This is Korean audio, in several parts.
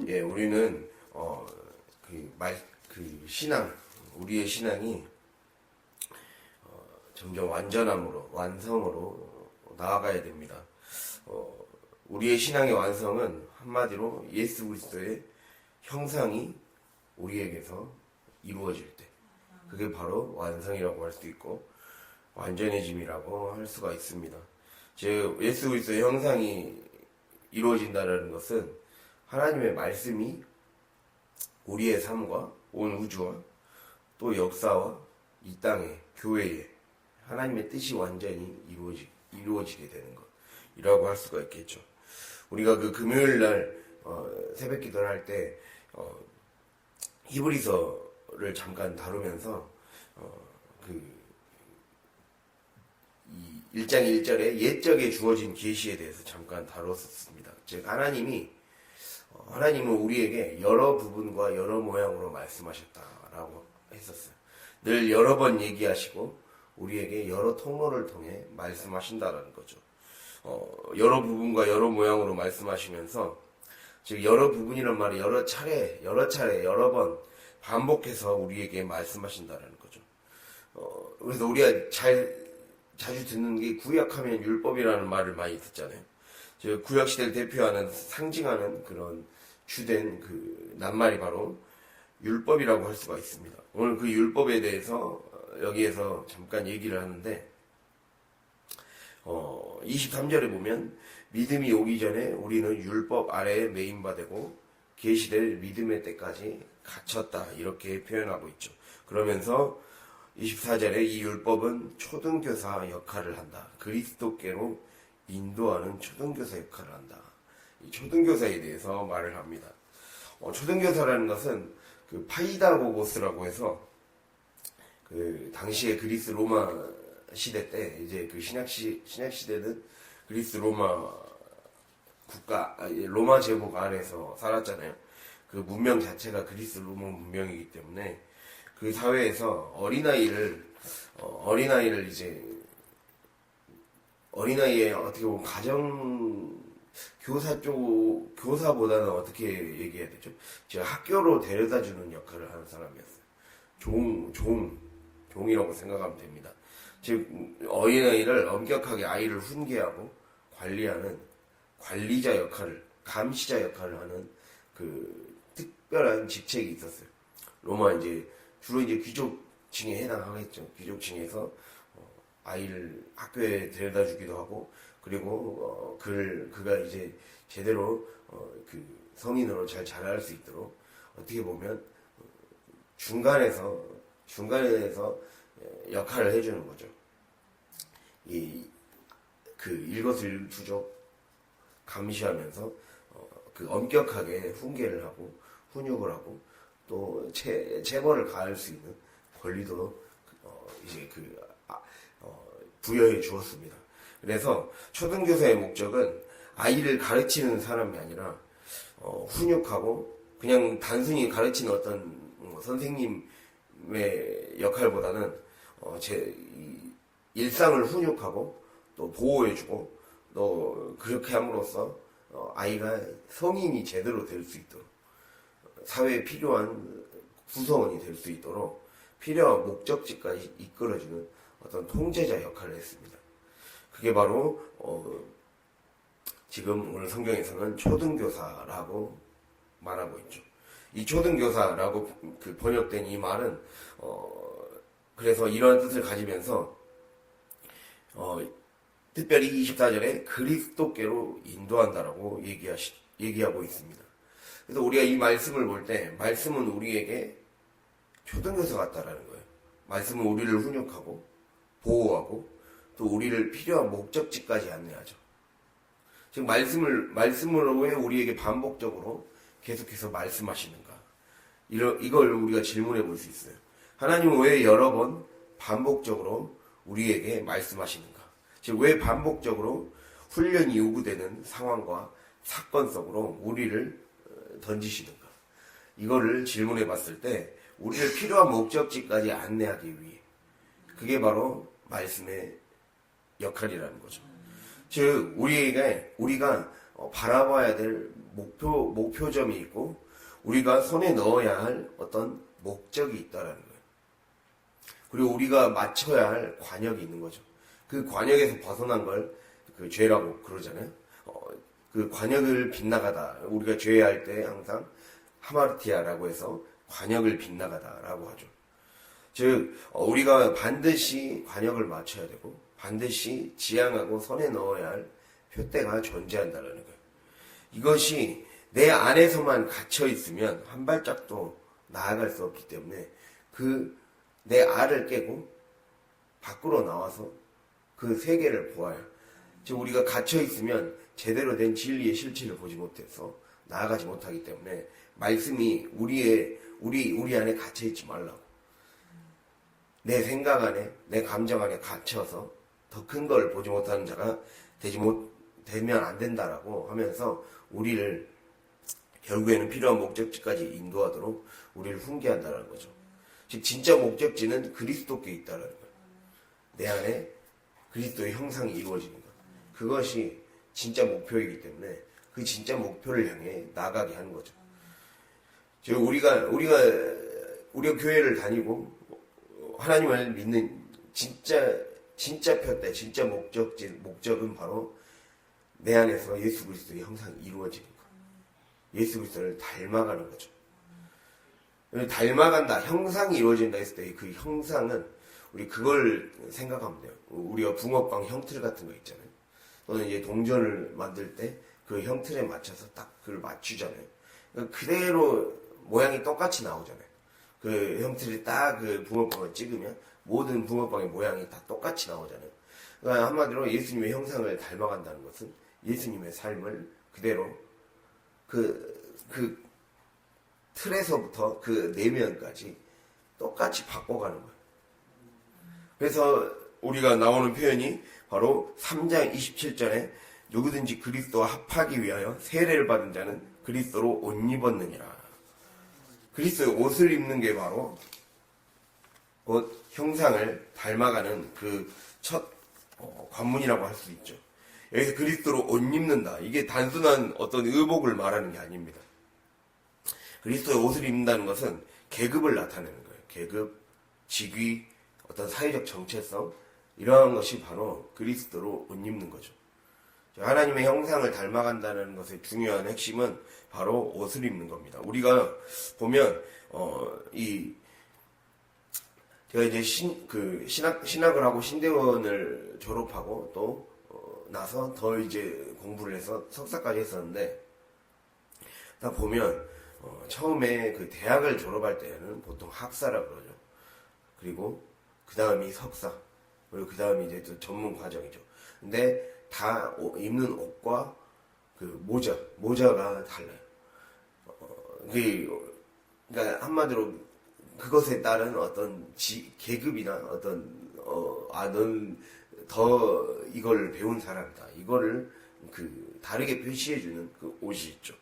예, 우리는 신앙, 우리의 신앙이 점점 완전함으로, 완성으로 나아가야 됩니다. 우리의 신앙의 완성은 한마디로 예수 그리스도의 형상이 우리에게서 이루어질 때, 그게 바로 완성이라고 할 수 있고 완전해짐이라고 할 수가 있습니다. 즉 예수 그리스도의 형상이 이루어진다는 것은 하나님의 말씀이 우리의 삶과 온 우주와 또 역사와 이 땅의 교회에 하나님의 뜻이 완전히 이루어지게 되는 것이라고 할 수가 있겠죠. 우리가 그 금요일 날 새벽 기도를 할 때 히브리서를 잠깐 다루면서 이 1장 1절에 옛적에 주어진 계시에 대해서 잠깐 다뤘었습니다. 즉 하나님은 우리에게 여러 부분과 여러 모양으로 말씀하셨다라고 했었어요. 늘 여러 번 얘기하시고 우리에게 여러 통로를 통해 말씀하신다라는 거죠. 여러 부분과 여러 모양으로 말씀하시면서, 즉 여러 부분이란 말이 여러 차례 여러 번 반복해서 우리에게 말씀하신다라는 거죠. 그래서 우리가 자주 듣는 게 구약하면 율법이라는 말을 많이 듣잖아요. 즉 구약 시대를 대표하는 상징하는 그런 주된 그 낱말이 바로 율법이라고 할 수가 있습니다. 오늘 그 율법에 대해서 여기에서 잠깐 얘기를 하는데 23절에 보면 믿음이 오기 전에 우리는 율법 아래에 매인바되고 계시될 믿음의 때까지 갇혔다, 이렇게 표현하고 있죠. 그러면서 24절에 이 율법은 초등교사 역할을 한다. 그리스도께로 인도하는 초등교사 역할을 한다. 이 초등교사에 대해서 말을 합니다. 초등교사라는 것은 그 파이다고고스라고 해서 그 당시에 그리스 로마 시대 때, 이제 그 신약 시대는 그리스 로마 로마 제국 안에서 살았잖아요. 그 문명 자체가 그리스 로마 문명이기 때문에 그 사회에서 어린아이의 어떻게 보면 교사보다는 어떻게 얘기해야 되죠? 제가 학교로 데려다 주는 역할을 하는 사람이었어요. 종이라고 생각하면 됩니다. 즉, 어린아이를 엄격하게 아이를 훈계하고 관리하는 관리자 역할을, 감시자 역할을 하는 그 특별한 직책이 있었어요. 로마 주로 귀족층에 해당하겠죠. 귀족층에서 아이를 학교에 데려다 주기도 하고, 그리고 그가 이제 제대로 그 성인으로 잘 자랄 수 있도록 어떻게 보면 중간에서 역할을 해주는 거죠. 그 일거수일투족 감시하면서 그 엄격하게 훈계를 하고 훈육을 하고 또 체벌을 가할 수 있는 권리도 부여해 주었습니다. 그래서 초등교사의 목적은 아이를 가르치는 사람이 아니라 훈육하고, 그냥 단순히 가르치는 어떤 선생님의 역할보다는 일상을 훈육하고 또 보호해주고, 또 그렇게 함으로써 아이가 성인이 제대로 될 수 있도록, 사회에 필요한 구성원이 될 수 있도록 필요한 목적지까지 이끌어주는 어떤 통제자 역할을 했습니다. 그게 바로 지금 오늘 성경에서는 초등교사라고 말하고 있죠. 이 초등교사라고 그 번역된 이 말은 그래서 이러한 뜻을 가지면서 특별히 24절에 그리스도께로 인도한다라고 얘기하고 있습니다. 그래서 우리가 이 말씀을 볼 때, 말씀은 우리에게 초등교사 같다라는 거예요. 말씀은 우리를 훈육하고 보호하고 또 우리를 필요한 목적지까지 안내하죠. 즉 말씀으로 왜 우리에게 반복적으로 계속해서 말씀하시는가? 이걸 우리가 질문해 볼 수 있어요. 하나님은 왜 여러 번 반복적으로 우리에게 말씀하시는가? 즉 왜 반복적으로 훈련이 요구되는 상황과 사건 속으로 우리를 던지시는가? 이거를 질문해 봤을 때 우리를 필요한 목적지까지 안내하기 위해, 그게 바로 말씀의 역할이라는 거죠. 즉 우리가 바라봐야 될 목표점이 있고 우리가 손에 넣어야 할 어떤 목적이 있다라는 거예요. 그리고 우리가 맞춰야 할 관역이 있는 거죠. 그 관역에서 벗어난 걸 그 죄라고 그러잖아요. 그 관역을 빗나가다. 우리가 죄할 때 항상 하마르티아라고 해서 관역을 빗나가다라고 하죠. 즉 우리가 반드시 관역을 맞춰야 되고 반드시 지향하고 손에 넣어야 할 표대가 존재한다는 거예요. 이것이 내 안에서만 갇혀 있으면 한 발짝도 나아갈 수 없기 때문에 그 내 알을 깨고 밖으로 나와서 그 세계를 보아요. 즉 우리가 갇혀 있으면 제대로 된 진리의 실체를 보지 못해서 나아가지 못하기 때문에 말씀이 우리 안에 갇혀 있지 말라고. 내 생각 안에, 내 감정 안에 갇혀서 더 큰 걸 보지 못하는 자가 되면 안 된다라고 하면서 우리를 결국에는 필요한 목적지까지 인도하도록 우리를 훈계한다는 거죠. 즉 진짜 목적지는 그리스도께 있다는 거예요. 내 안에 그리스도의 형상이 이루어지는 것. 그것이 진짜 목표이기 때문에 그 진짜 목표를 향해 나가게 하는 거죠. 즉 우리가 교회를 다니고 하나님을 믿는 진짜 표대, 진짜 목적은 바로 내 안에서 예수 그리스도의 형상이 이루어지는 것. 예수 그리스도를 닮아가는 거죠. 닮아간다, 형상이 이루어진다 했을 때 그 형상은 우리 그걸 생각하면 돼요. 우리가 붕어빵 형틀 같은 거 있잖아요. 또는 이제 동전을 만들 때 그 형틀에 맞춰서 딱 그걸 맞추잖아요. 그대로 모양이 똑같이 나오잖아요. 그 형틀에 딱 그 붕어빵을 찍으면 모든 붕어빵의 모양이 다 똑같이 나오잖아요. 그러니까 한마디로 예수님의 형상을 닮아간다는 것은 예수님의 삶을 그대로 그 틀에서부터 그 내면까지 똑같이 바꿔가는 거예요. 그래서 우리가 나오는 표현이 바로 3장 27절에 누구든지 그리스도와 합하기 위하여 세례를 받은 자는 그리스도로 옷 입었느니라. 그리스도의 옷을 입는 게 바로 곧 형상을 닮아가는 그 첫 관문이라고 할 수 있죠. 여기서 그리스도로 옷 입는다. 이게 단순한 어떤 의복을 말하는 게 아닙니다. 그리스도의 옷을 입는다는 것은 계급을 나타내는 거예요. 계급, 직위, 어떤 사회적 정체성, 이러한 것이 바로 그리스도로 옷 입는 거죠. 하나님의 형상을 닮아간다는 것의 중요한 핵심은 바로 옷을 입는 겁니다. 우리가 보면 제가 이제 신학을 하고 신대원을 졸업하고 또 나서 더 이제 공부를 해서 석사까지 했었는데, 딱 보면 처음에 그 대학을 졸업할 때는 보통 학사라고 그러죠. 그리고 그 다음이 석사, 그리고 그 다음이 이제 또 전문 과정이죠. 근데 다 입는 옷과 그 모자가 달라요. 그러니까 한마디로 그것에 따른 어떤 계급이나 어떤 넌 더 이걸 배운 사람이다. 이거를 다르게 표시해주는 그 옷이 있죠.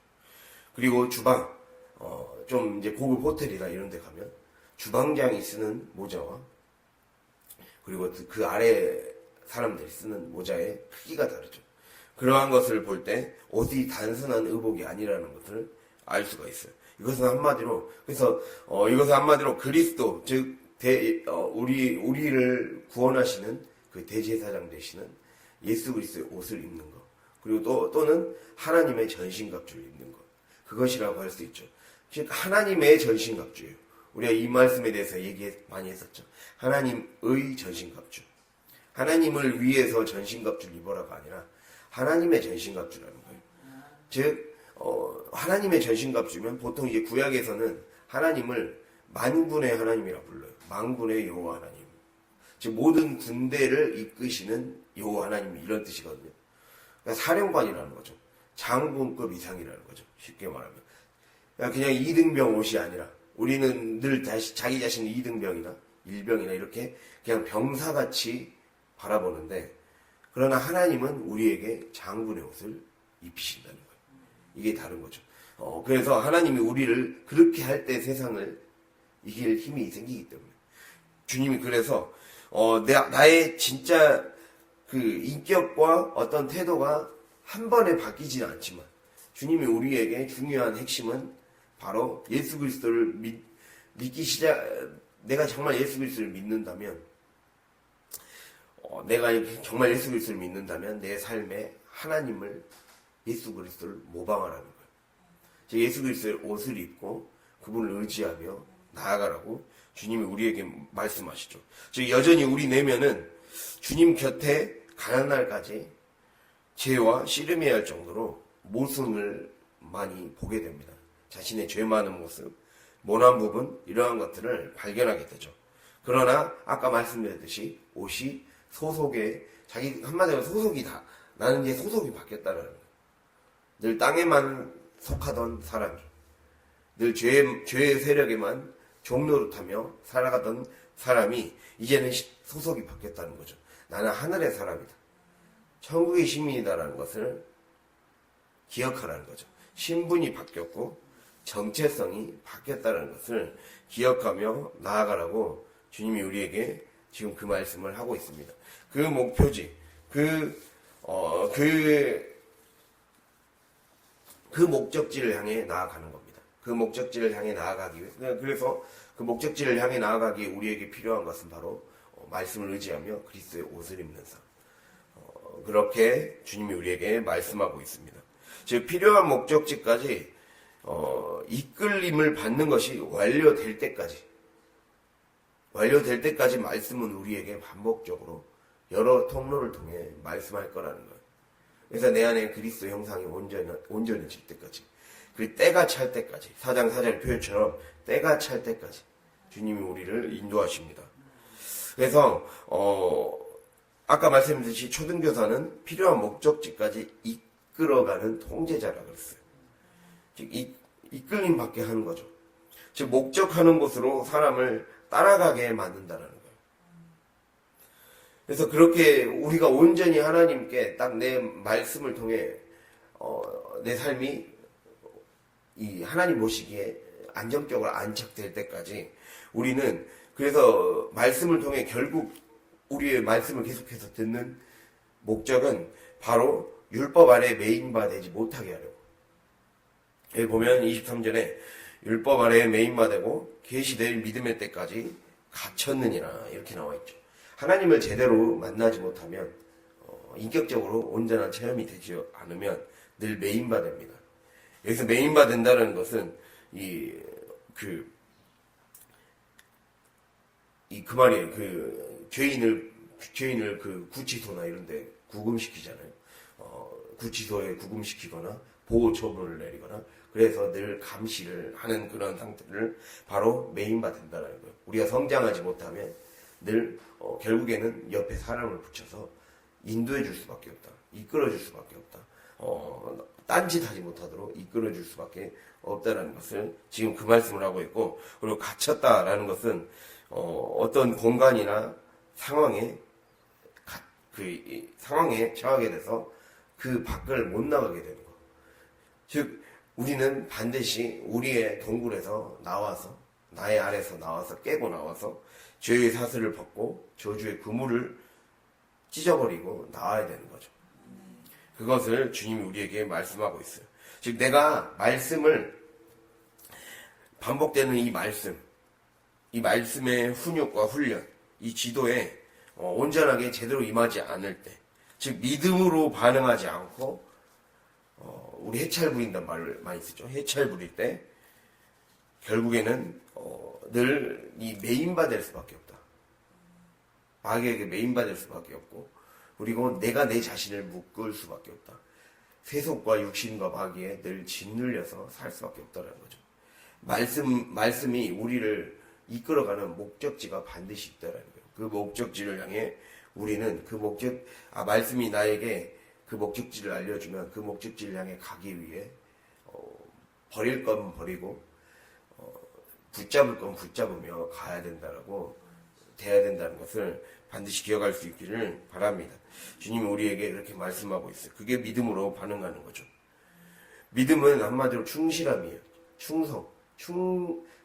그리고 주방, 좀 이제 고급 호텔이나 이런 데 가면 주방장이 쓰는 모자와 그리고 그 아래 사람들이 쓰는 모자의 크기가 다르죠. 그러한 것을 볼 때 옷이 단순한 의복이 아니라는 것을 알 수가 있어요. 이것은 한마디로 그리스도, 즉 우리를 구원하시는 그 대제사장 되시는 예수 그리스도의 옷을 입는 것, 그리고 또는 하나님의 전신갑주를 입는 것, 그것이라고 할 수 있죠. 즉 하나님의 전신갑주예요. 우리가 이 말씀에 대해서 많이 했었죠. 하나님의 전신갑주, 하나님을 위해서 전신갑주를 입어라가 아니라 하나님의 전신갑주라는 거예요. 즉 하나님의 전신갑주면 보통 이제 구약에서는 하나님을 만군의 하나님이라 불러요. 만군의 여호와 하나님, 즉 모든 군대를 이끄시는 여호와 하나님, 이런 뜻이거든요. 그러니까 사령관이라는 거죠. 장군급 이상이라는 거죠. 쉽게 말하면 그냥 2등병 옷이 아니라, 우리는 늘 자기 자신을 2등병이나 1병이나 이렇게 그냥 병사같이 바라보는데, 그러나 하나님은 우리에게 장군의 옷을 입히신다는 거예요. 이게 다른 거죠. 그래서 하나님이 우리를 그렇게 할 때 세상을 이길 힘이 생기기 때문에, 주님이 그래서 나의 진짜 그 인격과 어떤 태도가 한 번에 바뀌지는 않지만 주님이 우리에게 중요한 핵심은 바로 예수 그리스도를 믿기 시작. 내가 정말 예수 그리스도를 믿는다면, 내가 정말 예수 그리스도를 믿는다면 내 삶에 하나님을, 예수 그리스도를 모방하라는 거예요. 즉 예수 그리스도의 옷을 입고 그분을 의지하며 나아가라고 주님이 우리에게 말씀하시죠. 즉 여전히 우리 내면은 주님 곁에 가는 날까지 죄와 씨름해야 할 정도로 모순을 많이 보게 됩니다. 자신의 죄 많은 모습, 모난 부분, 이러한 것들을 발견하게 되죠. 그러나 아까 말씀드렸듯이 옷이 소속에, 자기 한마디로 소속이다. 나는 이제 소속이 바뀌었다는 거예요. 늘 땅에만 속하던 사람이, 늘 죄의 세력에만 종노릇하며 살아가던 사람이 이제는 소속이 바뀌었다는 거죠. 나는 하늘의 사람이다. 천국의 시민이다라는 것을 기억하라는 거죠. 신분이 바뀌었고 정체성이 바뀌었다는 것을 기억하며 나아가라고 주님이 우리에게 지금 그 말씀을 하고 있습니다. 그 목표지, 그 목적지를 향해 나아가는 겁니다. 그 목적지를 향해 나아가기 위해, 그래서 그 목적지를 향해 나아가기에 우리에게 필요한 것은 바로 말씀을 의지하며 그리스도의 옷을 입는 삶. 그렇게 주님이 우리에게 말씀하고 있습니다. 즉 필요한 목적지까지 이끌림을 받는 것이 완료될 때까지 말씀은 우리에게 반복적으로 여러 통로를 통해 말씀할 거라는 거예요. 그래서 내 안에 그리스도 형상이 온전해질 때까지, 그리고 때가 찰 때까지, 4장 4절 표현처럼 때가 찰 때까지 주님이 우리를 인도하십니다. 그래서 아까 말씀드렸듯이 초등교사는 필요한 목적지까지 이끌어가는 통제자라 그랬어요. 즉 이끌림 받게 하는 거죠. 즉 목적하는 곳으로 사람을 따라가게 만든다는 거예요. 그래서 그렇게 우리가 온전히 하나님께 딱 내 말씀을 통해 내 삶이 이 하나님 보시기에 안정적으로 안착될 때까지 우리는, 그래서 말씀을 통해 결국 우리의 말씀을 계속해서 듣는 목적은 바로 율법 아래 메인바되지 못하게 하려고. 여기 보면 23절에 율법 아래 메인바되고 계시될 믿음의 때까지 갇혔느니라 이렇게 나와 있죠. 하나님을 제대로 만나지 못하면, 인격적으로 온전한 체험이 되지 않으면 늘 메인바됩니다. 여기서 메인바된다는 것은 그 말이에요. 죄인을 그 구치소나 이런데 구금시키잖아요. 구치소에 구금시키거나 보호 처분을 내리거나, 그래서 늘 감시를 하는 그런 상태를 바로 메인바된다는 거예요. 우리가 성장하지 못하면 늘 결국에는 옆에 사람을 붙여서 인도해 줄 수밖에 없다. 이끌어 줄 수밖에 없다. 딴짓하지 못하도록 이끌어 줄 수밖에 없다라는 것을 지금 그 말씀을 하고 있고, 그리고 갇혔다라는 것은 어떤 공간이나 상황에 처하게 돼서 그 밖을 못 나가게 되는 거. 즉 우리는 반드시 우리의 동굴에서 나와서, 나의 아래서 나와서, 깨고 나와서 죄의 사슬을 벗고 저주의 그물을 찢어버리고 나와야 되는 거죠. 그것을 주님이 우리에게 말씀하고 있어요. 즉 내가 말씀을, 반복되는 이 말씀의 훈육과 훈련, 이 지도에 온전하게 제대로 임하지 않을 때, 즉 믿음으로 반응하지 않고 우리 해찰 부린단 말을 많이 쓰죠. 해찰 부릴 때 결국에는 늘 이 메인바될 수밖에 없다. 마귀에게 메인바될 수밖에 없고, 그리고 내가 내 자신을 묶을 수밖에 없다. 세속과 육신과 마귀에 늘 짓눌려서 살 수밖에 없다는 거죠. 말씀이 우리를 이끌어가는 목적지가 반드시 있다는 거예요. 그 목적지를 향해 우리는 말씀이 나에게 그 목적지를 알려주면 그 목적지를 향해 가기 위해 버릴 건 버리고 붙잡을 건 붙잡으며 가야 돼야 된다는 것을 반드시 기억할 수 있기를 바랍니다. 주님이 우리에게 그렇게 말씀하고 있어요. 그게 믿음으로 반응하는 거죠. 믿음은 한마디로 충실함이에요.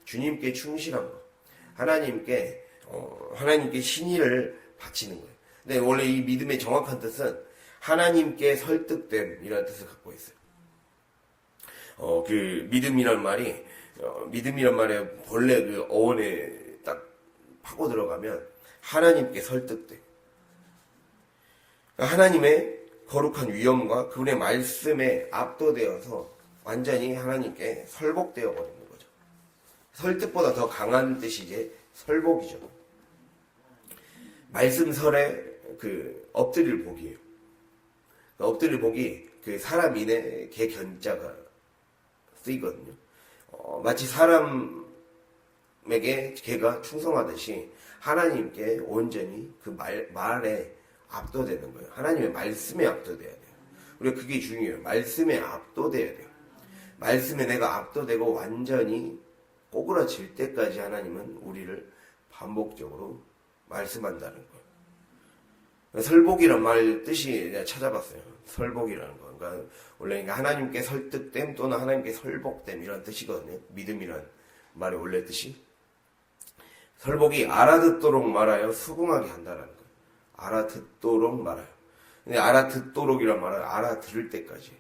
주님께 충실한 것. 하나님께 신의를 바치는 거예요. 근데 원래 이 믿음의 정확한 뜻은 하나님께 설득됨이라는 뜻을 갖고 있어요. 그 믿음이란 말이 믿음이란 말에 본래 그 어원에 딱 파고 들어가면 하나님께 설득돼. 하나님의 거룩한 위엄과 그분의 말씀에 압도되어서 완전히 하나님께 설복되어 버리는 거죠. 설득보다 더 강한 뜻이 이제 설복이죠. 말씀설에 그 엎드릴 복이에요. 그 엎드릴 복이 그 사람 인의 개견자가 쓰이거든요. 마치 사람에게 개가 충성하듯이 하나님께 온전히 그 말에 압도되는 거예요. 하나님의 말씀에 압도돼야 돼요. 우리가 그게 중요해요. 말씀에 압도돼야 돼요. 말씀에 내가 압도되고 완전히 꼬그라질 때까지 하나님은 우리를 반복적으로 말씀한다는 거예요. 설복이란 말 뜻이 내가 찾아봤어요. 설복이라는 거. 그러니까 원래 하나님께 설득됨 또는 하나님께 설복됨 이런 뜻이거든요. 믿음이란 말의 원래 뜻이. 설복이 알아듣도록 말하여 수긍하게 한다는 거예요. 알아듣도록 말아요. 근데 알아듣도록이란 말은 알아들을 때까지.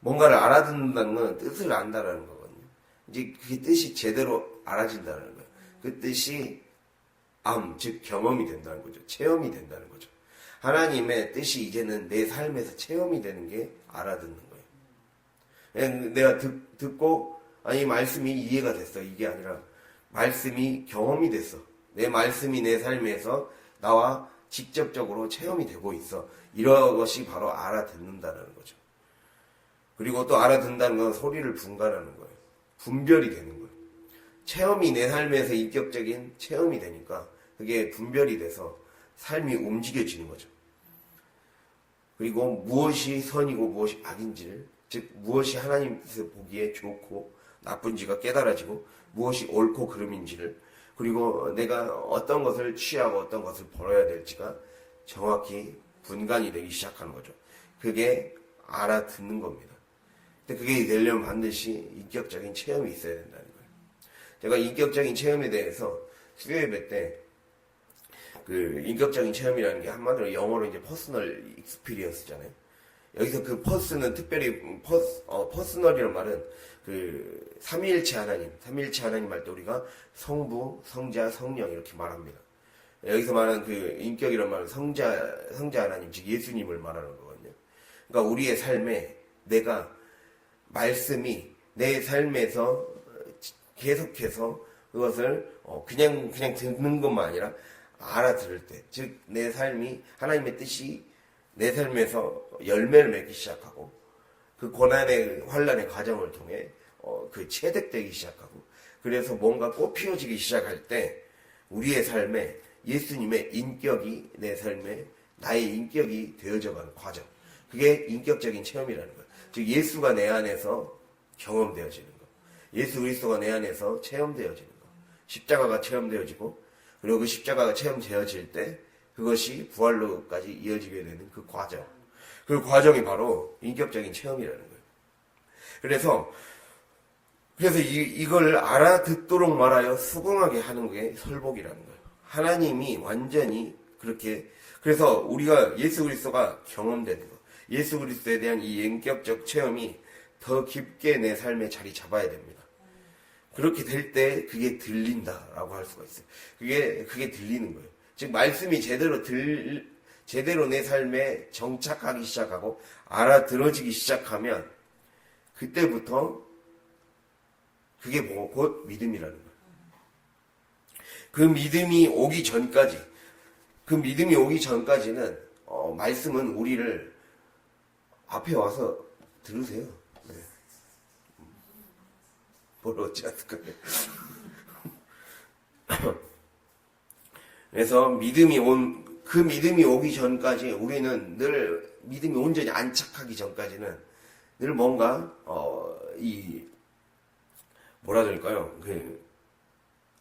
뭔가를 알아듣는다는 건 뜻을 안다라는 거거든요. 이제 그 뜻이 제대로 알아진다는 거예요. 그 뜻이 즉 경험이 된다는 거죠. 체험이 된다는 거죠. 하나님의 뜻이 이제는 내 삶에서 체험이 되는 게 알아듣는 거예요. 내가 듣고 이 말씀이 이해가 됐어. 이게 아니라 말씀이 경험이 됐어. 내 말씀이 내 삶에서 나와 직접적으로 체험이 되고 있어. 이런 것이 바로 알아듣는다는 거죠. 그리고 또 알아듣는다는 건 소리를 분간하는 거예요. 분별이 되는 거예요. 체험이 내 삶에서 인격적인 체험이 되니까 그게 분별이 돼서 삶이 움직여지는 거죠. 그리고 무엇이 선이고 무엇이 악인지를, 즉 무엇이 하나님께서 보기에 좋고 나쁜지가 깨달아지고 무엇이 옳고 그름인지를, 그리고 내가 어떤 것을 취하고 어떤 것을 버려야 될지가 정확히 분간이 되기 시작하는 거죠. 그게 알아듣는 겁니다. 근데 그게 되려면 반드시 인격적인 체험이 있어야 된다는 거예요. 제가 인격적인 체험에 대해서 수요예배 때 그 인격적인 체험이라는 게 한마디로 영어로 이제 퍼스널 익스피리언스잖아요. 여기서 그 퍼스는 특별히 퍼스널이라는 말은 그 삼위일체 하나님 할 때 우리가 성부, 성자, 성령 이렇게 말합니다. 여기서 말하는 그 인격이라는 말은 성자 하나님, 즉 예수님을 말하는 거거든요. 그러니까 우리의 삶에 내가 말씀이 내 삶에서 계속해서 그것을 그냥 듣는 것만 아니라 알아들을 때, 즉 내 삶이 하나님의 뜻이 내 삶에서 열매를 맺기 시작하고 그 고난의 환난의 과정을 통해 그 체득되기 시작하고, 그래서 뭔가 꽃 피어지기 시작할 때 우리의 삶에 예수님의 인격이 내 삶에 나의 인격이 되어져가는 과정, 그게 인격적인 체험이라는 거예요. 즉 예수가 내 안에서 경험되어지는 거, 예수 그리스도가 내 안에서 체험되어지는 거, 십자가가 체험되어지고, 그리고 그 십자가가 체험되어질 때 그것이 부활로까지 이어지게 되는 그 과정, 그 과정이 바로 인격적인 체험이라는 거예요. 그래서 이걸 알아듣도록 말하여 수긍하게 하는 게 설복이라는 거예요. 하나님이 완전히 그렇게, 그래서 우리가 예수 그리스도가 경험되는 거, 예수 그리스도에 대한 이 인격적 체험이 더 깊게 내 삶에 자리 잡아야 됩니다. 그렇게 될 때 그게 들린다라고 할 수가 있어요. 그게 들리는 거예요. 즉 말씀이 제대로 내 삶에 정착하기 시작하고 알아들어지기 시작하면 그때부터 그게 뭐 곧 믿음이라는 거예요. 그 믿음이 오기 전까지는 말씀은 우리를 앞에 와서 들으세요. 네. 뭘 어찌 않을까요? 그래서 믿음이 오기 전까지 우리는 늘 믿음이 온전히 안착하기 전까지는 늘 뭔가 뭐라 그럴까요?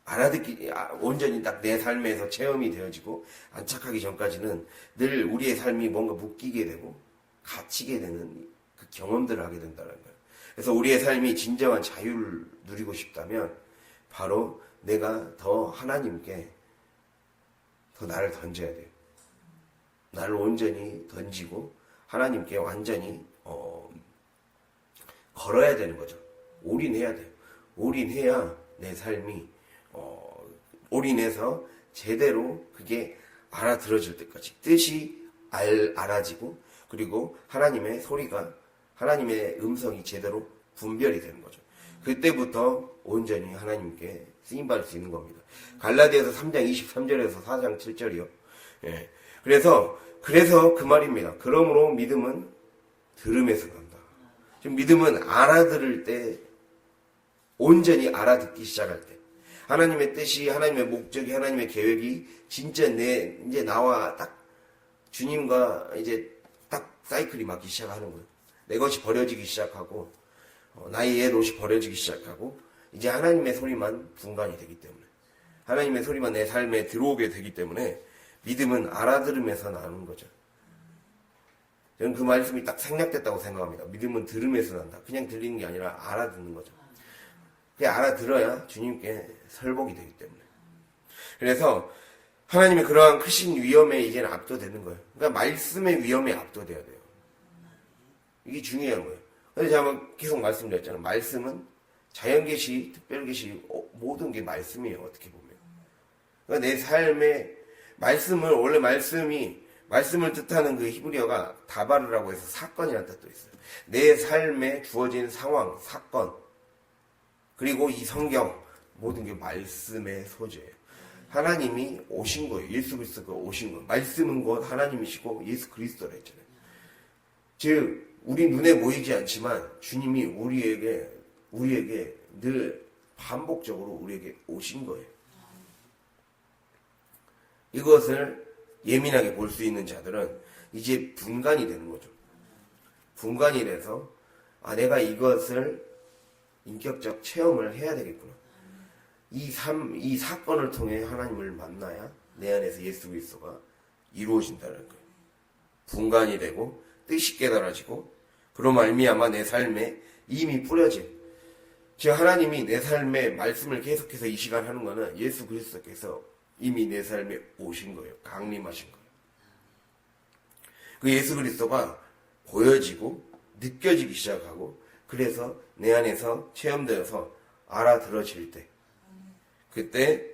알아듣기 온전히 딱 내 삶에서 체험이 되어지고 안착하기 전까지는 늘 우리의 삶이 뭔가 묶이게 되고 갇히게 되는 그 경험들을 하게 된다는 거예요. 그래서 우리의 삶이 진정한 자유를 누리고 싶다면 바로 내가 더 하나님께 더 나를 던져야 돼요. 나를 온전히 던지고 하나님께 완전히 걸어야 되는 거죠. 올인해야 돼요. 올인해야 내 삶이 올인해서 제대로 그게 알아들어질 때까지 뜻이 알아지고, 그리고 하나님의 소리가, 하나님의 음성이 제대로 분별이 되는 거죠. 그때부터 온전히 하나님께 쓰임받을 수 있는 겁니다. 갈라디아서 3장 23절에서 4장 7절이요. 예. 그래서 그 말입니다. 그러므로 믿음은 들음에서 난다. 지금 믿음은 알아들을 때, 온전히 알아듣기 시작할 때, 하나님의 뜻이, 하나님의 목적이, 하나님의 계획이 진짜 이제 나와 딱 주님과 이제 딱 사이클이 맞기 시작하는 거예요. 내 것이 버려지기 시작하고, 나의 옛 옷이 버려지기 시작하고, 이제 하나님의 소리만 분간이 되기 때문에, 하나님의 소리만 내 삶에 들어오게 되기 때문에 믿음은 알아들음에서 나는 거죠. 저는 그 말씀이 딱 생략됐다고 생각합니다. 믿음은 들음에서 난다. 그냥 들리는 게 아니라 알아듣는 거죠. 그게 알아들어야 주님께 설복이 되기 때문에. 그래서 하나님의 그러한 크신 위엄에 이제는 압도되는 거예요. 그러니까 말씀의 위엄에 압도돼야 돼요. 이게 중요한 거예요. 그래서 제가 계속 말씀드렸잖아요. 말씀은 자연계시, 특별계시, 모든 게 말씀이에요. 어떻게 보면. 그러니까 내 삶의 말씀을, 원래 말씀을 뜻하는 그 히브리어가 다바르라고 해서 사건이라는 뜻도 있어요. 내 삶에 주어진 상황, 사건, 그리고 이 성경, 모든 게 말씀의 소재예요. 하나님이 오신 거예요. 예수 그리스도가 오신 거예요. 말씀은 곧 하나님이시고 예수 그리스도라 했잖아요. 즉 우리 눈에 보이지 않지만 주님이 우리에게 늘 반복적으로 우리에게 오신 거예요. 이것을 예민하게 볼 수 있는 자들은 이제 분간이 되는 거죠. 분간이 돼서 내가 이것을 인격적 체험을 해야 되겠구나. 이 사건을 통해 하나님을 만나야 내 안에서 예수 그리스도가 이루어진다는 거예요. 분간이 되고 뜻이 깨달아지고, 그로 말미암아 내 삶에 이미 뿌려진, 즉 하나님이 내 삶에 말씀을 계속해서 이 시간 하는 거는 예수 그리스도께서 이미 내 삶에 오신 거예요. 강림하신 거예요. 그 예수 그리스도가 보여지고 느껴지기 시작하고, 그래서 내 안에서 체험되어서 알아들어질 때, 그때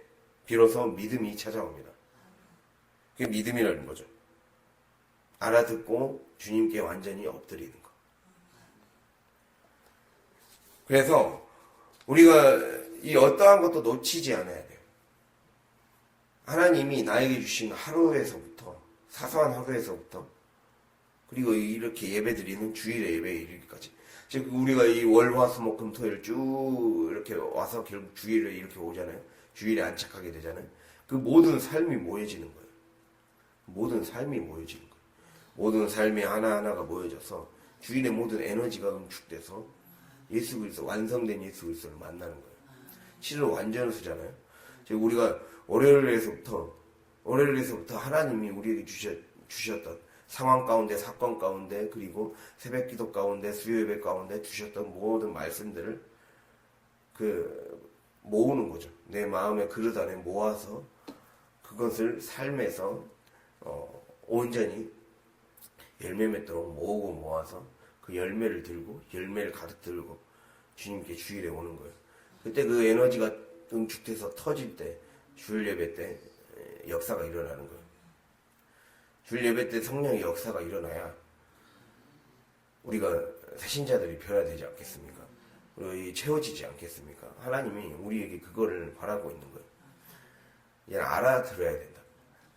비로소 믿음이 찾아옵니다. 그게 믿음이라는 거죠. 알아듣고 주님께 완전히 엎드리는 거. 그래서 우리가 이 어떠한 것도 놓치지 않아야 돼요. 하나님이 나에게 주신 하루에서부터, 사소한 하루에서부터, 그리고 이렇게 예배드리는 주일의 예배에 이르기까지, 즉 우리가 이 월화수목금토일 쭉 이렇게 와서 결국 주일에 이렇게 오잖아요. 주일에 안착하게 되잖아요. 그 모든 삶이 모여지는 거예요. 모든 삶이 모여지는 거예요. 모든 삶이 하나하나가 모여져서 주일의 모든 에너지가 응축돼서 예수 그리스도, 완성된 예수 그리스도를 만나는 거예요. 7일 완전수잖아요. 즉 우리가 월요일에서부터 하나님이 우리에게 주셨던 상황 가운데, 사건 가운데, 그리고 새벽 기도 가운데, 수요 예배 가운데 주셨던 모든 말씀들을 모으는 거죠. 내 마음의 그릇 안에 모아서 그것을 삶에서 온전히 열매 맺도록 모으고 모아서 그 열매를 가득 들고 주님께 주일에 오는 거예요. 그때 그 에너지가 응축돼서 터질 때, 주일 예배 때 역사가 일어나는 거예요. 주일 예배 때 성령의 역사가 일어나야 우리가 새신자들이 변화되지 않겠습니까? 채워지지 않겠습니까? 하나님이 우리에게 그거를 바라고 있는 거예요. 얘는 알아들어야 된다.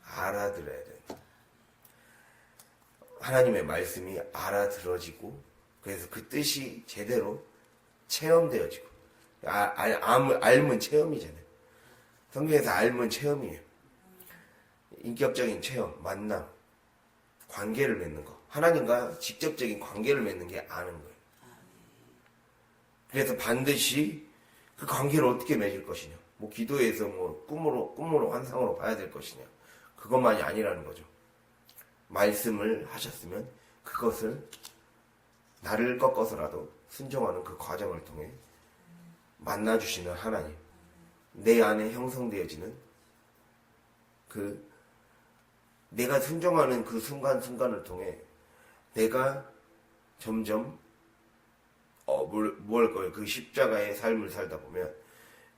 알아들어야 된다. 하나님의 말씀이 알아들어지고, 그래서 그 뜻이 제대로 체험되어지고, 알면 체험이잖아요. 성경에서 알면 체험이에요. 인격적인 체험, 만남, 관계를 맺는 거. 하나님과 직접적인 관계를 맺는 게 아는 거예요. 그래서 반드시 그 관계를 어떻게 맺을 것이냐. 기도에서 꿈으로 환상으로 봐야 될 것이냐. 그것만이 아니라는 거죠. 말씀을 하셨으면 그것을 나를 꺾어서라도 순종하는 그 과정을 통해 만나주시는 하나님, 내 안에 형성되어지는 내가 순종하는 그 순간순간을 통해 내가 점점 뭘 거예요. 그 십자가의 삶을 살다 보면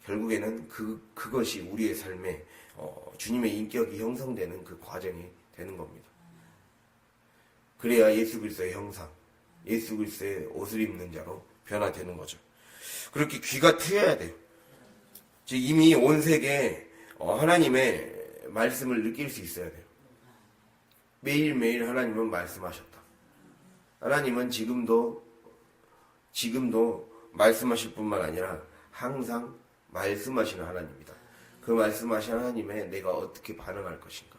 결국에는 그것이 우리의 삶에 주님의 인격이 형성되는 그 과정이 되는 겁니다. 그래야 예수 그리스도의 형상, 예수 그리스도의 옷을 입는 자로 변화되는 거죠. 그렇게 귀가 트여야 돼요. 즉 이미 온 세계에 하나님의 말씀을 느낄 수 있어야 돼요. 매일매일 하나님은 말씀하셨다. 하나님은 지금도 말씀하실 뿐만 아니라 항상 말씀하시는 하나님이다. 그 말씀하신 하나님에 내가 어떻게 반응할 것인가.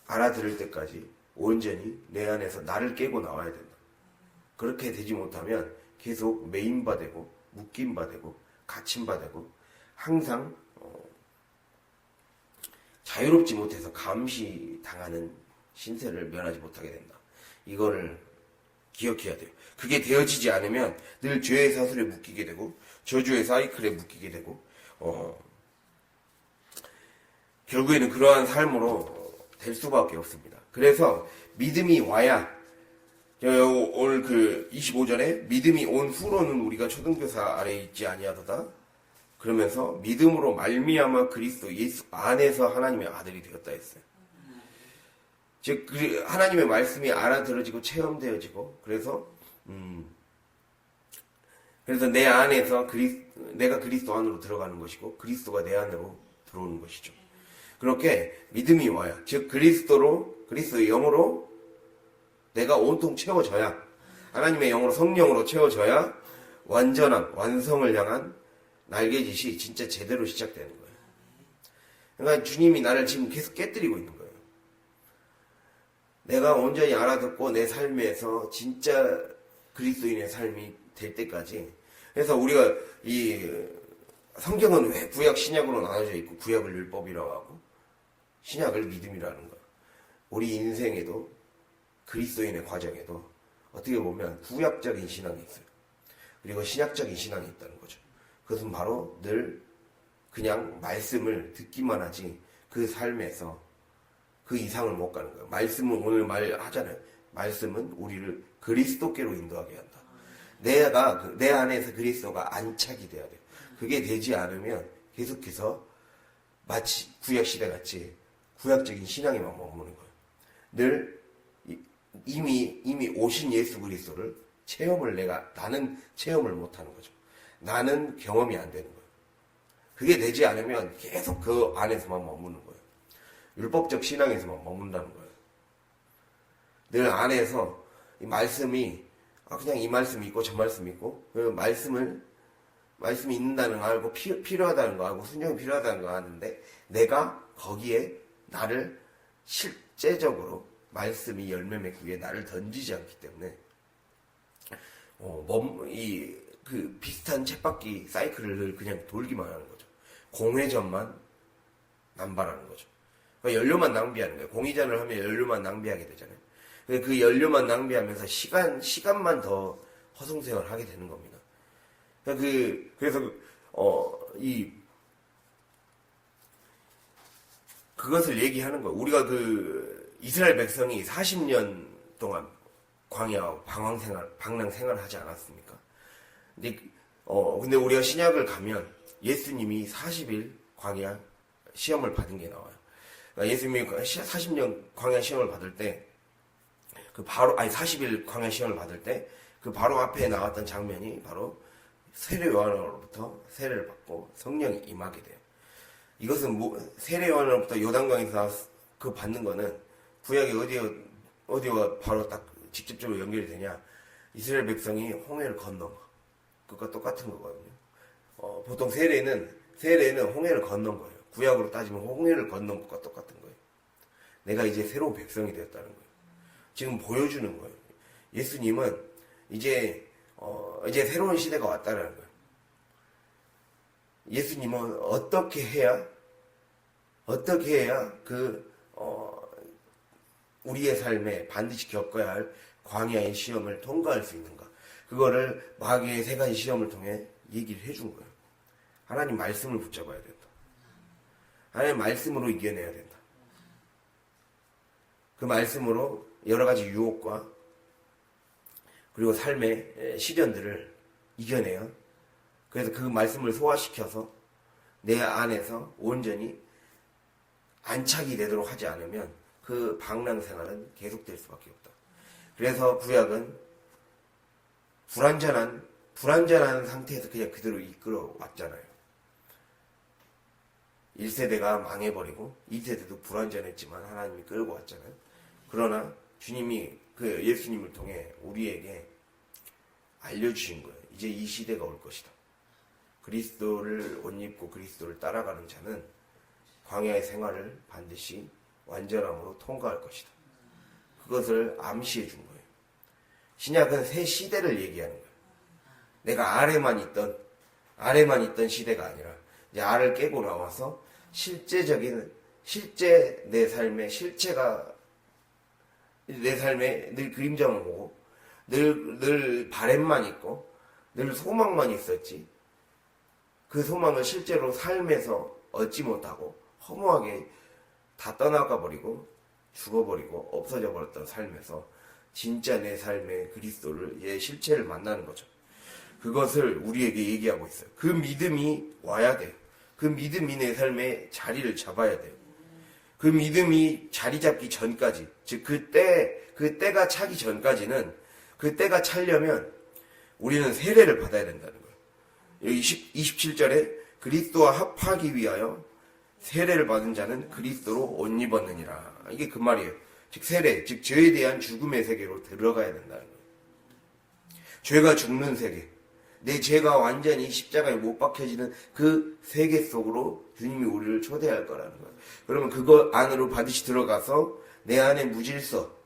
알아들을 때까지 온전히 내 안에서 나를 깨고 나와야 된다. 그렇게 되지 못하면 계속 매인바 되고 묶임바 되고 갇힌바 되고 항상 자유롭지 못해서 감시당하는 신세를 면하지 못하게 된다. 이거를 기억해야 돼요. 그게 되어지지 않으면 늘 죄의 사슬에 묶이게 되고 저주의 사이클에 묶이게 되고 결국에는 그러한 삶으로 될 수밖에 없습니다. 그래서 믿음이 와야 오늘 그 25절에 믿음이 온 후로는 우리가 초등교사 아래에 있지 아니하도다. 그러면서 믿음으로 말미암아 그리스도 예수 안에서 하나님의 아들이 되었다 했어요. 즉 하나님의 말씀이 알아들어지고 체험되어지고 그래서 내 안에서 내가 그리스도 안으로 들어가는 것이고 그리스도가 내 안으로 들어오는 것이죠. 그렇게 믿음이 와야 즉 그리스도의 영으로 내가 온통 채워져야 하나님의 영으로 성령으로 채워져야 완전한 완성을 향한 날개짓이 진짜 제대로 시작되는 거예요. 그러니까 주님이 나를 지금 계속 깨뜨리고 있는 거예요. 내가 온전히 알아듣고 내 삶에서 진짜 그리스도인의 삶이 될 때까지. 그래서 우리가 이 성경은 왜 구약 신약으로 나눠져 있고 구약을 율법이라고 하고 신약을 믿음이라는 거예요. 우리 인생에도 그리스도인의 과정에도 어떻게 보면 구약적인 신앙이 있어요. 그리고 신약적인 신앙이 있다는 거죠. 그것은 바로 늘 그냥 말씀을 듣기만 하지 그 삶에서 그 이상을 못 가는 거예요. 말씀은 오늘 말하잖아요. 말씀은 우리를 그리스도께로 인도하게 한다. 내 안에서 그리스도가 안착이 돼야 돼요. 그게 되지 않으면 계속해서 마치 구약시대 같이 구약적인 신앙에만 머무는 거예요. 늘 이미 오신 예수 그리스도를 나는 체험을 못하는 거죠. 나는 경험이 안 되는 거예요. 그게 되지 않으면 계속 그 안에서만 머무는 거예요. 율법적 신앙에서만 머문다는 거예요. 늘 안에서 이 말씀이 그냥 이 말씀이 있고 저 말씀이 있고 그 말씀이 있는다는 거 알고 필요하다는 거 알고 순종이 필요하다는 거 아는데 내가 거기에 나를 실제적으로 말씀이 열매 맺기 위해 나를 던지지 않기 때문에 그 비슷한 쳇바퀴 사이클을 그냥 돌기만 하는 거죠. 공회전만 남발하는 거죠. 그러니까 연료만 낭비하는 거예요. 공회전을 하면 연료만 낭비하게 되잖아요. 그 연료만 낭비하면서 시간만 더 허송세월 하게 되는 겁니다. 그래서 그것을 얘기하는 거예요. 우리가 이스라엘 백성이 40년 동안 광야 방랑 생활을 하지 않았습니까? 근데 우리가 신약을 가면 예수님이 40일 광야 시험을 받은 게 나와요. 그러니까 예수님이 40년 광야 시험을 받을 때, 40일 광야 시험을 받을 때, 그 바로 앞에 나왔던 장면이 바로 세례 요한으로부터 세례를 받고 성령이 임하게 돼요. 이것은 세례 요한으로부터 요단강에서 그 받는 거는 구약이 어디와 바로 딱 직접적으로 연결이 되냐? 이스라엘 백성이 홍해를 건넌 거. 그것과 똑같은 거거든요. 보통 세례는 홍해를 건넌 거예요. 구약으로 따지면 홍해를 건넌 것과 똑같은 거예요. 내가 이제 새로운 백성이 되었다는 거예요. 지금 보여주는 거예요. 예수님은 이제 새로운 시대가 왔다는 거예요. 예수님은 어떻게 해야 우리의 삶에 반드시 겪어야 할 광야의 시험을 통과할 수 있는가? 그거를 마귀의 세 가지 시험을 통해 얘기를 해준 거예요. 하나님 말씀을 붙잡아야 된다. 하나님 말씀으로 이겨내야 된다. 그 말씀으로 여러 가지 유혹과 그리고 삶의 시련들을 이겨내요. 그래서 그 말씀을 소화시켜서 내 안에서 온전히 안착이 되도록 하지 않으면 그 방랑 생활은 계속될 수밖에 없다. 그래서 구약은 불완전한 상태에서 그냥 그대로 이끌어 왔잖아요. 1세대가 망해버리고 2세대도 불완전했지만 하나님이 끌고 왔잖아요. 그러나 주님이 그 예수님을 통해 우리에게 알려주신 거예요. 이제 이 시대가 올 것이다. 그리스도를 옷 입고 그리스도를 따라가는 자는 광야의 생활을 반드시 완전함으로 통과할 것이다. 그것을 암시해 준 거예요. 신약은 새 시대를 얘기하는 거예요. 내가 아래만 있던 시대가 아니라 이제 알을 깨고 나와서 실제 내 삶의 실체가 내 삶에 늘 그림자만 보고 늘 바램만 있고 늘 소망만 있었지 그 소망을 실제로 삶에서 얻지 못하고 허무하게 다 떠나가 버리고 죽어버리고 없어져 버렸던 삶에서 진짜 내 삶의 그리스도를 의 실체를 만나는 거죠. 그것을 우리에게 얘기하고 있어요. 그 믿음이 와야 돼요. 그 믿음이 내 삶에 자리를 잡아야 돼요. 그 믿음이 자리 잡기 전까지, 즉 그때가 차기 전까지는 그때가 차려면 우리는 세례를 받아야 된다는 거예요. 여기 27절에 그리스도와 합하기 위하여 세례를 받은 자는 그리스도로 옷 입었느니라. 이게 그 말이에요. 즉 세례, 즉 죄에 대한 죽음의 세계로 들어가야 된다는 거예요. 죄가 죽는 세계, 내 죄가 완전히 십자가에 못 박혀지는 그 세계 속으로 주님이 우리를 초대할 거라는 거예요. 그러면 그거 안으로 반드시 들어가서 내 안에 무질서,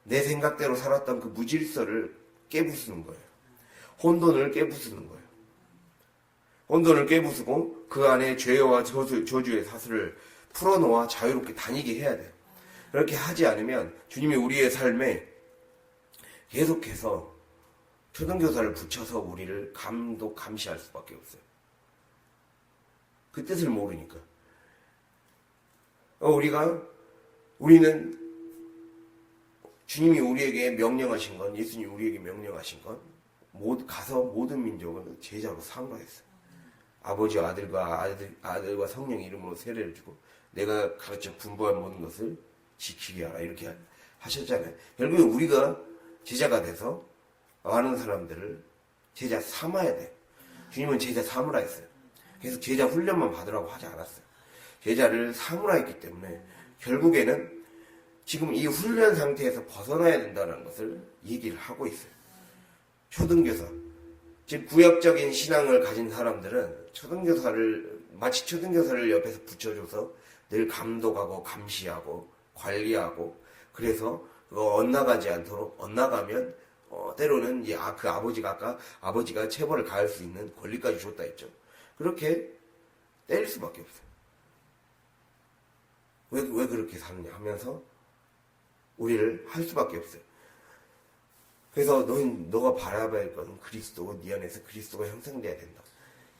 내 생각대로 살았던 그 무질서를 깨부수는 거예요. 혼돈을 깨부수는 거예요. 혼돈을 깨부수고 그 안에 죄와 저주의 사슬을 풀어놓아 자유롭게 다니게 해야 돼요. 그렇게 하지 않으면 주님이 우리의 삶에 계속해서 초등교사를 붙여서 우리를 감시할 수밖에 없어요. 그 뜻을 모르니까. 우리는 주님이 우리에게 명령하신 건, 예수님이 우리에게 명령하신 건, 가서 모든 민족을 제자로 삼가했어요. 아버지와 아들과 성령 이름으로 세례를 주고, 내가 가르쳐 분부한 모든 것을 지키게 하라. 이렇게 하셨잖아요. 결국에 우리가 제자가 돼서 많은 사람들을 제자 삼아야 돼요. 주님은 제자 삼으라 했어요. 그래서 제자 훈련만 받으라고 하지 않았어요. 제자를 삼으라 했기 때문에 결국에는 지금 이 훈련 상태에서 벗어나야 된다는 것을 얘기를 하고 있어요. 초등교사, 즉 구역적인 신앙을 가진 사람들은 마치 초등교사를 옆에서 붙여줘서 늘 감독하고 감시하고 관리하고, 그래서 그거 엇나가지 않도록, 엇나가면 때로는 이제 그 아버지가 체벌을 가할 수 있는 권리까지 줬다 했죠. 그렇게 때릴 수밖에 없어요. 왜 그렇게 사느냐 하면서 우리를 할 수밖에 없어요. 그래서 너가 바라봐야 할 것은 그리스도고 네 안에서 그리스도가 형성돼야 된다.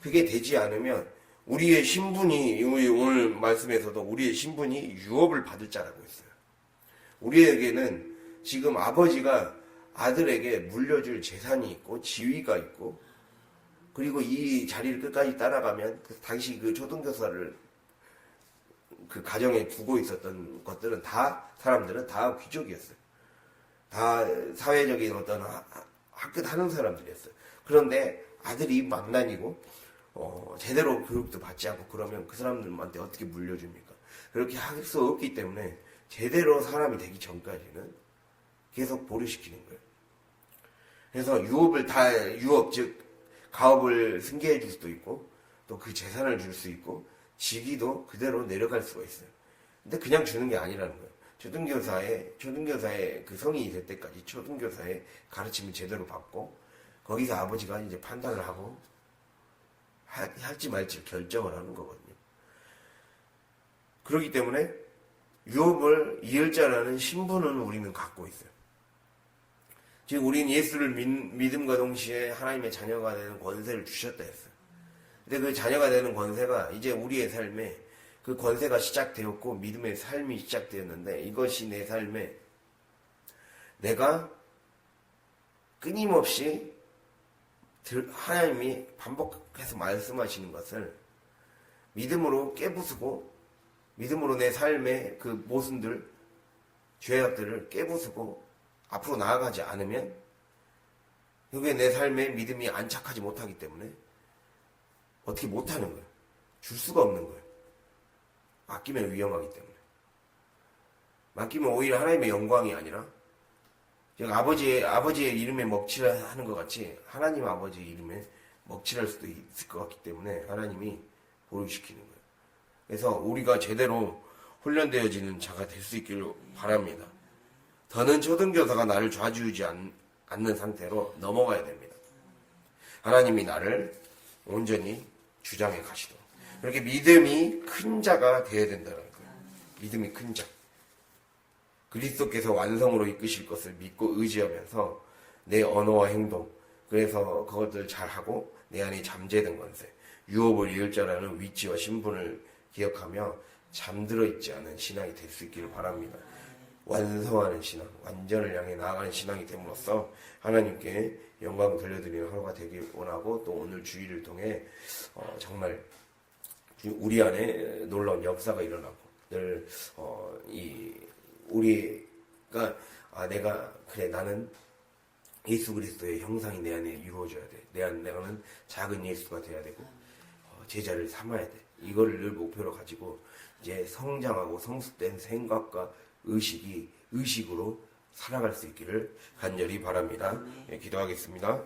그게 되지 않으면 우리의 신분이, 오늘 말씀에서도 우리의 신분이 유업을 받을 자라고 했어요. 우리에게는 지금 아버지가 아들에게 물려줄 재산이 있고 지위가 있고, 그리고 이 자리를 끝까지 따라가면 당시 그 초등교사를 그 가정에 두고 있었던 것들은 사람들은 다 귀족이었어요. 다 사회적인 어떤 학급하는 사람들이었어요. 그런데 아들이 망난이고 제대로 교육도 받지 않고 그러면 그 사람들한테 어떻게 물려줍니까? 그렇게 할 수 없기 때문에 제대로 사람이 되기 전까지는 계속 보류시키는 거예요. 그래서 유업, 즉 가업을 승계해 줄 수도 있고 또 그 재산을 줄 수 있고 직위도 그대로 내려갈 수가 있어요. 근데 그냥 주는 게 아니라는 거예요. 초등교사의 그 성인이 될 때까지 초등교사의 가르침을 제대로 받고 거기서 아버지가 이제 판단을 하고 할지 말지 결정을 하는 거거든요. 그렇기 때문에 유업을 이을 자라는 신분은 우리는 갖고 있어요. 즉 우리는 예수를 믿음과 동시에 하나님의 자녀가 되는 권세를 주셨다 했어요. 근데 그 자녀가 되는 권세가 이제 우리의 삶에 그 권세가 시작되었고 믿음의 삶이 시작되었는데 이것이 내 삶에 내가 끊임없이 하나님이 반복해서 말씀하시는 것을 믿음으로 깨부수고 믿음으로 내 삶의 그 모순들, 죄악들을 깨부수고 앞으로 나아가지 않으면 그게 내 삶에 믿음이 안착하지 못하기 때문에 어떻게 못하는 거예요. 줄 수가 없는 거예요. 맡기면 위험하기 때문에. 맡기면 오히려 하나님의 영광이 아니라 아버지의 이름에 먹칠을 하는 것 같이 하나님 아버지의 이름에 먹칠할 수도 있을 것 같기 때문에 하나님이 보류시키는 거예요. 그래서 우리가 제대로 훈련되어지는 자가 될 수 있기를 바랍니다. 더는 초등교사가 나를 좌지우지 않는 상태로 넘어가야 됩니다. 하나님이 나를 온전히 주장해 가시도록. 그렇게 믿음이 큰 자가 되어야 된다는 거예요. 믿음이 큰 자. 그리스도께서 완성으로 이끄실 것을 믿고 의지하면서 내 언어와 행동, 그래서 그것들 잘하고 내 안에 잠재된 권세, 유업을 이을 자라는 위치와 신분을 기억하며 잠들어 있지 않은 신앙이 될 수 있기를 바랍니다. 완성하는 신앙, 완전을 향해 나아가는 신앙이 됨으로써 하나님께 영광 돌려드리는 하루가 되길 원하고 또 오늘 주일을 통해 정말 우리 안에 놀라운 역사가 일어나고 늘 우리가 나는 예수 그리스도의 형상이 내 안에 이루어져야 돼. 내가는 작은 예수가 돼야 되고 제자를 삼아야 돼. 이거를 늘 목표로 가지고 이제 성장하고 성숙된 생각과 의식으로 살아갈 수 있기를 간절히 바랍니다. 예, 기도하겠습니다.